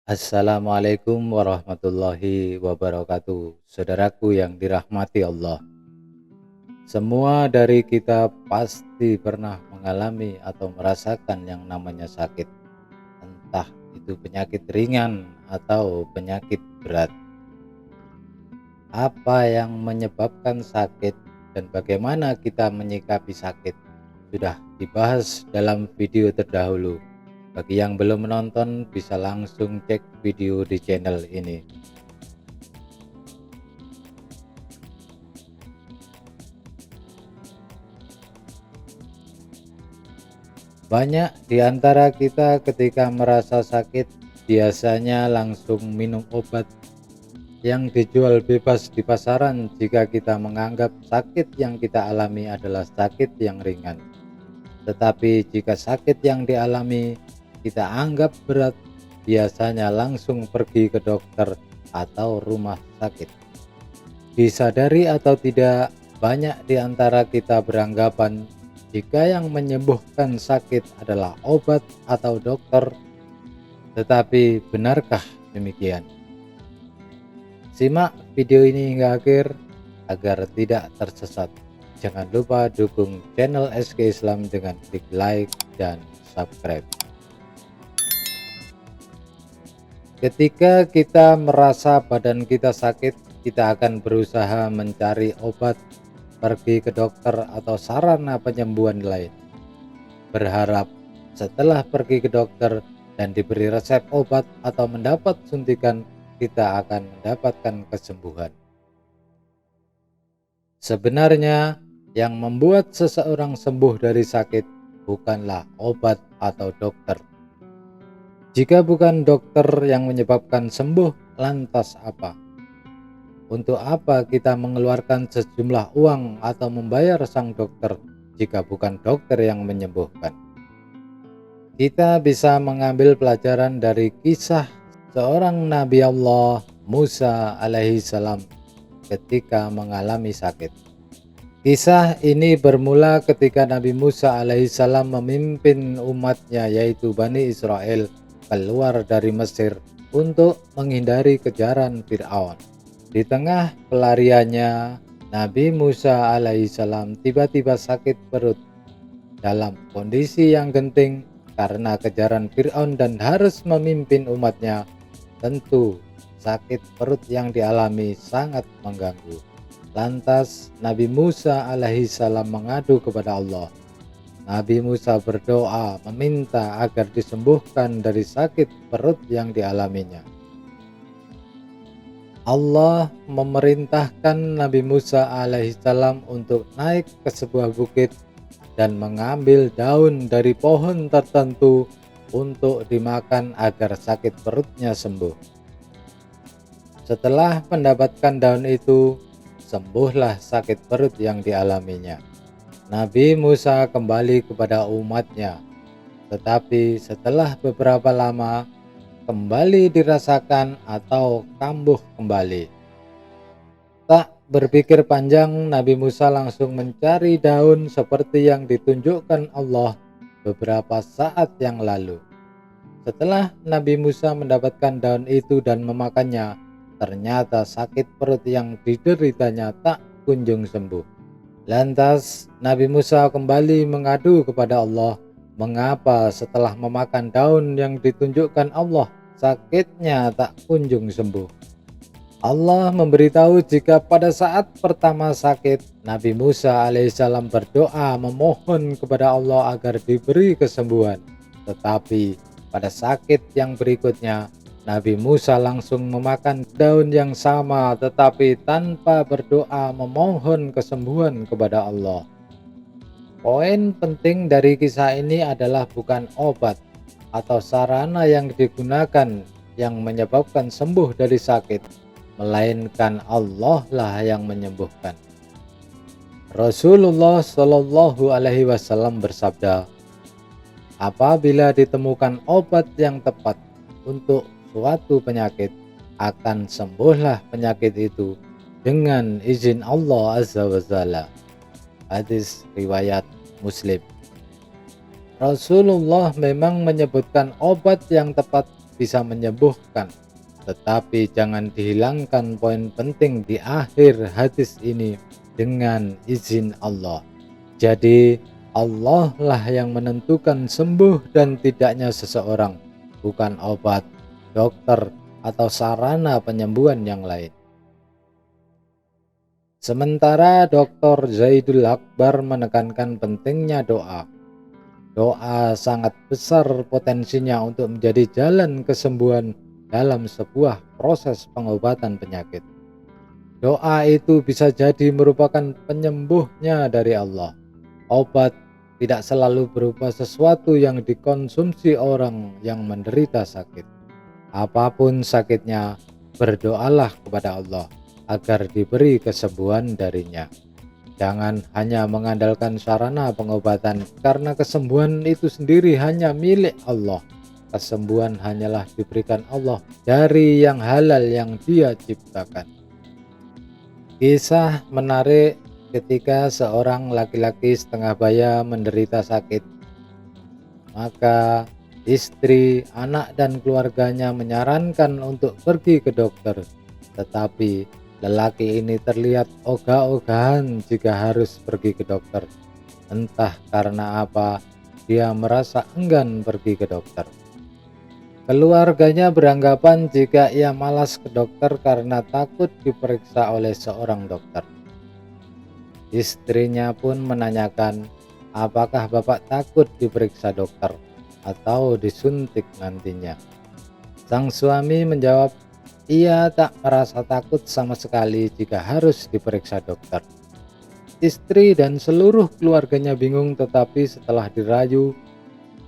Assalamualaikum warahmatullahi wabarakatuh. Saudaraku yang dirahmati Allah. Semua dari kita pasti pernah mengalami atau merasakan yang namanya sakit. Entah itu penyakit ringan atau penyakit berat. Apa yang menyebabkan sakit dan bagaimana kita menyikapi sakit sudah dibahas dalam video terdahulu. Bagi yang belum menonton bisa langsung cek video di channel ini. Banyak di antara kita ketika merasa sakit biasanya langsung minum obat yang dijual bebas di pasaran jika kita menganggap sakit yang kita alami adalah sakit yang ringan. Tetapi jika sakit yang dialami kita anggap berat, biasanya langsung pergi ke dokter atau rumah sakit. Disadari atau tidak, banyak di antara kita beranggapan jika yang menyembuhkan sakit adalah obat atau dokter, tetapi benarkah demikian? Simak video ini hingga akhir agar tidak tersesat. Jangan lupa dukung channel SK Islam dengan klik like dan subscribe. Ketika kita merasa badan kita sakit, kita akan berusaha mencari obat, pergi ke dokter atau sarana penyembuhan lain. Berharap setelah pergi ke dokter dan diberi resep obat atau mendapat suntikan, kita akan mendapatkan kesembuhan. Sebenarnya, yang membuat seseorang sembuh dari sakit bukanlah obat atau dokter. Jika bukan dokter yang menyebabkan sembuh, lantas apa? Untuk apa kita mengeluarkan sejumlah uang atau membayar sang dokter jika bukan dokter yang menyembuhkan? Kita bisa mengambil pelajaran dari kisah seorang Nabi Allah Musa alaihi salam ketika mengalami sakit. Kisah ini bermula ketika Nabi Musa alaihi salam memimpin umatnya yaitu Bani Israel keluar dari Mesir untuk menghindari kejaran Fir'aun. Di tengah pelariannya, Nabi Musa alaihissalam tiba-tiba sakit perut dalam kondisi yang genting karena kejaran Fir'aun dan harus memimpin umatnya. Tentu sakit perut yang dialami sangat mengganggu. Lantas Nabi Musa alaihissalam mengadu kepada Allah. Nabi Musa berdoa meminta agar disembuhkan dari sakit perut yang dialaminya. Allah memerintahkan Nabi Musa alaihissalam untuk naik ke sebuah bukit dan mengambil daun dari pohon tertentu untuk dimakan agar sakit perutnya sembuh. Setelah mendapatkan daun itu, sembuhlah sakit perut yang dialaminya. Nabi Musa kembali kepada umatnya, tetapi setelah beberapa lama kembali dirasakan atau kambuh kembali. Tak berpikir panjang, Nabi Musa langsung mencari daun seperti yang ditunjukkan Allah beberapa saat yang lalu. Setelah Nabi Musa mendapatkan daun itu dan memakannya, ternyata sakit perut yang dideritanya tak kunjung sembuh. Lantas Nabi Musa kembali mengadu kepada Allah, mengapa setelah memakan daun yang ditunjukkan Allah, sakitnya tak kunjung sembuh. Allah memberitahu jika pada saat pertama sakit, Nabi Musa alaihissalam berdoa memohon kepada Allah agar diberi kesembuhan. Tetapi pada sakit yang berikutnya, Nabi Musa langsung memakan daun yang sama tetapi tanpa berdoa memohon kesembuhan kepada Allah. Poin penting dari kisah ini adalah bukan obat atau sarana yang digunakan yang menyebabkan sembuh dari sakit, melainkan Allah lah yang menyembuhkan. Rasulullah Shallallahu Alaihi Wasallam bersabda, apabila ditemukan obat yang tepat untuk suatu penyakit, akan sembuhlah penyakit itu dengan izin Allah Azza wa Jalla. Hadis riwayat Muslim. Rasulullah memang menyebutkan obat yang tepat bisa menyembuhkan. Tetapi jangan dihilangkan poin penting di akhir hadis ini, dengan izin Allah. Jadi Allah lah yang menentukan sembuh dan tidaknya seseorang, bukan obat, dokter, atau sarana penyembuhan yang lain. Sementara Dr. Zaidul Akbar menekankan pentingnya doa. Doa sangat besar potensinya untuk menjadi jalan kesembuhan dalam sebuah proses pengobatan penyakit. Doa itu bisa jadi merupakan penyembuhnya dari Allah. Obat tidak selalu berupa sesuatu yang dikonsumsi orang yang menderita sakit. Apapun sakitnya, berdoalah kepada Allah agar diberi kesembuhan darinya. Jangan hanya mengandalkan sarana pengobatan, karena kesembuhan itu sendiri hanya milik Allah. Kesembuhan hanyalah diberikan Allah dari yang halal yang Dia ciptakan. Kisah menarik ketika seorang laki-laki setengah baya menderita sakit. Maka istri, anak, dan keluarganya menyarankan untuk pergi ke dokter. Tetapi lelaki ini terlihat ogah-ogahan jika harus pergi ke dokter. Entah karena apa, dia merasa enggan pergi ke dokter. Keluarganya beranggapan jika ia malas ke dokter karena takut diperiksa oleh seorang dokter. Istrinya pun menanyakan, apakah bapak takut diperiksa dokter atau disuntik nantinya? Sang suami menjawab, ia tak merasa takut sama sekali jika harus diperiksa dokter. Istri dan seluruh keluarganya bingung, tetapi setelah dirayu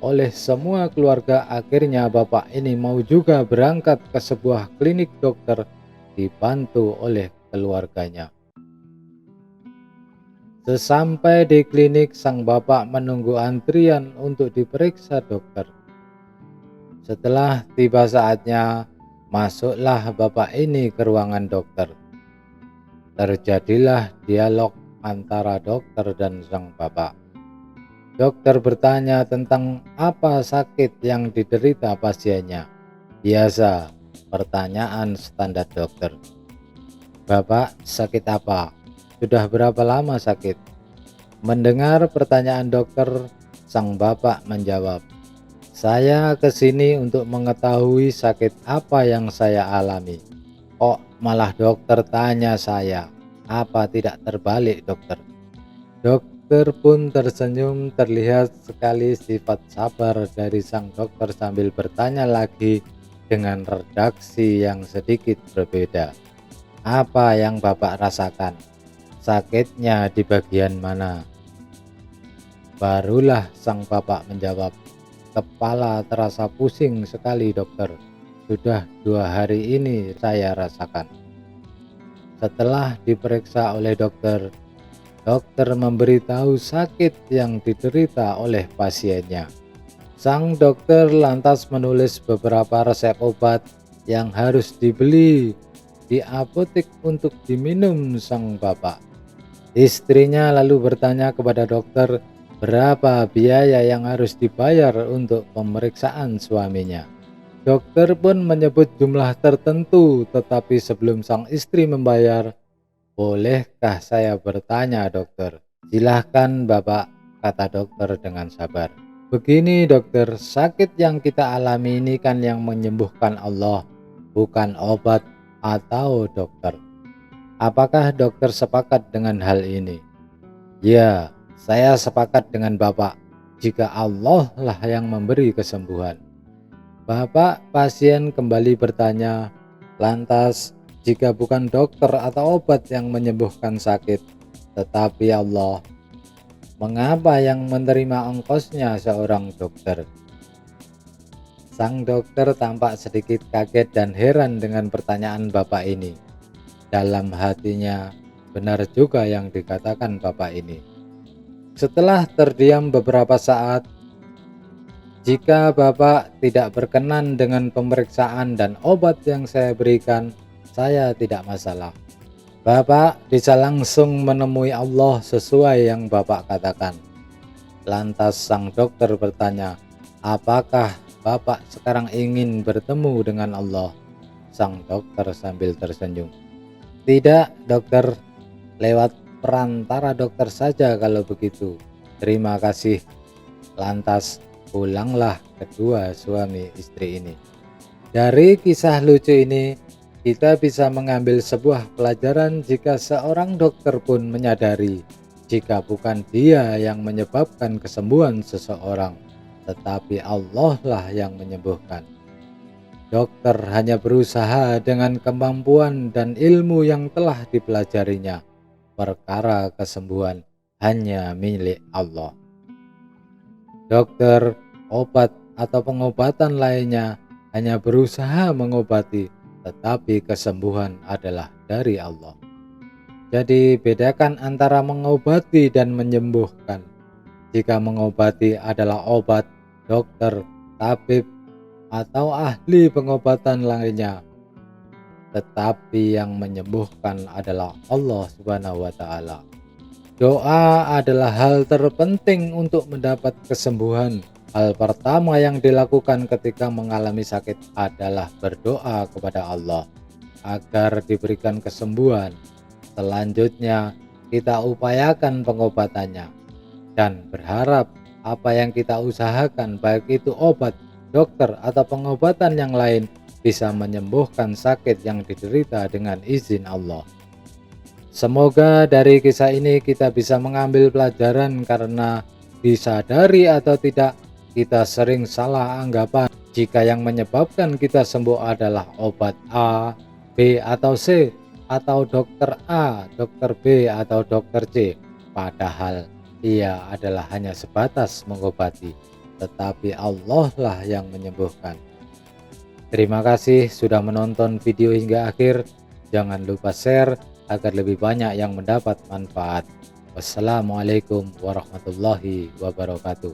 oleh semua keluarga, akhirnya bapak ini mau juga berangkat ke sebuah klinik dokter dibantu oleh keluarganya. Sesampai di klinik, sang bapak menunggu antrian untuk diperiksa dokter. Setelah tiba saatnya, masuklah bapak ini ke ruangan dokter. Terjadilah dialog antara dokter dan sang bapak. Dokter bertanya tentang apa sakit yang diderita pasiennya. Biasa, pertanyaan standar dokter. Bapak sakit apa? Sudah berapa lama sakit? Mendengar pertanyaan dokter, sang bapak menjawab, saya kesini untuk mengetahui sakit apa yang saya alami. Kok malah dokter tanya saya? Apa tidak terbalik, dokter? Dokter pun tersenyum, terlihat sekali sifat sabar dari sang dokter sambil bertanya lagi dengan redaksi yang sedikit berbeda. Apa yang bapak rasakan? Sakitnya di bagian mana? Barulah sang bapak menjawab, kepala terasa pusing sekali, dokter. Sudah 2 hari ini saya rasakan. Setelah diperiksa oleh dokter, dokter memberitahu sakit yang diderita oleh pasiennya. Sang dokter lantas menulis beberapa resep obat yang harus dibeli di apotek untuk diminum sang bapak. Istrinya lalu bertanya kepada dokter berapa biaya yang harus dibayar untuk pemeriksaan suaminya. Dokter pun menyebut jumlah tertentu, tetapi sebelum sang istri membayar, bolehkah saya bertanya, dokter? Silahkan bapak, kata dokter dengan sabar. Begini dokter, sakit yang kita alami ini kan yang menyembuhkan Allah, bukan obat atau dokter. Apakah dokter sepakat dengan hal ini? Ya, saya sepakat dengan bapak, jika Allah lah yang memberi kesembuhan. Bapak pasien kembali bertanya, lantas jika bukan dokter atau obat yang menyembuhkan sakit, tetapi Allah, mengapa yang menerima ongkosnya seorang dokter? Sang dokter tampak sedikit kaget dan heran dengan pertanyaan bapak ini. Dalam hatinya, benar juga yang dikatakan bapak ini. Setelah terdiam beberapa saat, jika bapak tidak berkenan dengan pemeriksaan dan obat yang saya berikan, saya tidak masalah. Bapak bisa langsung menemui Allah sesuai yang bapak katakan. Lantas sang dokter bertanya, apakah Bapak sekarang ingin bertemu dengan Allah, sang dokter sambil tersenyum. Tidak, dokter, lewat perantara dokter saja kalau begitu. Terima kasih. Lantas pulanglah kedua suami istri ini. Dari kisah lucu ini, kita bisa mengambil sebuah pelajaran jika seorang dokter pun menyadari jika bukan dia yang menyebabkan kesembuhan seseorang, tetapi Allah lah yang menyembuhkan. Dokter hanya berusaha dengan kemampuan dan ilmu yang telah dipelajarinya. Perkara kesembuhan hanya milik Allah. Dokter, obat, atau pengobatan lainnya hanya berusaha mengobati, tetapi kesembuhan adalah dari Allah. Jadi bedakan antara mengobati dan menyembuhkan. Jika mengobati adalah obat, dokter, tabib, atau ahli pengobatan lainnya, tetapi yang menyembuhkan adalah Allah Subhanahu wa Ta'ala. Doa adalah hal terpenting untuk mendapat kesembuhan. Hal pertama yang dilakukan ketika mengalami sakit adalah berdoa kepada Allah agar diberikan kesembuhan. Selanjutnya, kita upayakan pengobatannya dan berharap apa yang kita usahakan, baik itu obat, dokter, atau pengobatan yang lain, bisa menyembuhkan sakit yang diderita dengan izin Allah. Semoga dari kisah ini kita bisa mengambil pelajaran, karena disadari atau tidak, kita sering salah anggapan jika yang menyebabkan kita sembuh adalah obat A, B, atau C, atau dokter A, dokter B, atau dokter C. Padahal ia adalah hanya sebatas mengobati, tetapi Allah lah yang menyembuhkan. Terima kasih sudah menonton video hingga akhir. Jangan lupa share agar lebih banyak yang mendapat manfaat. Wassalamualaikum warahmatullahi wabarakatuh.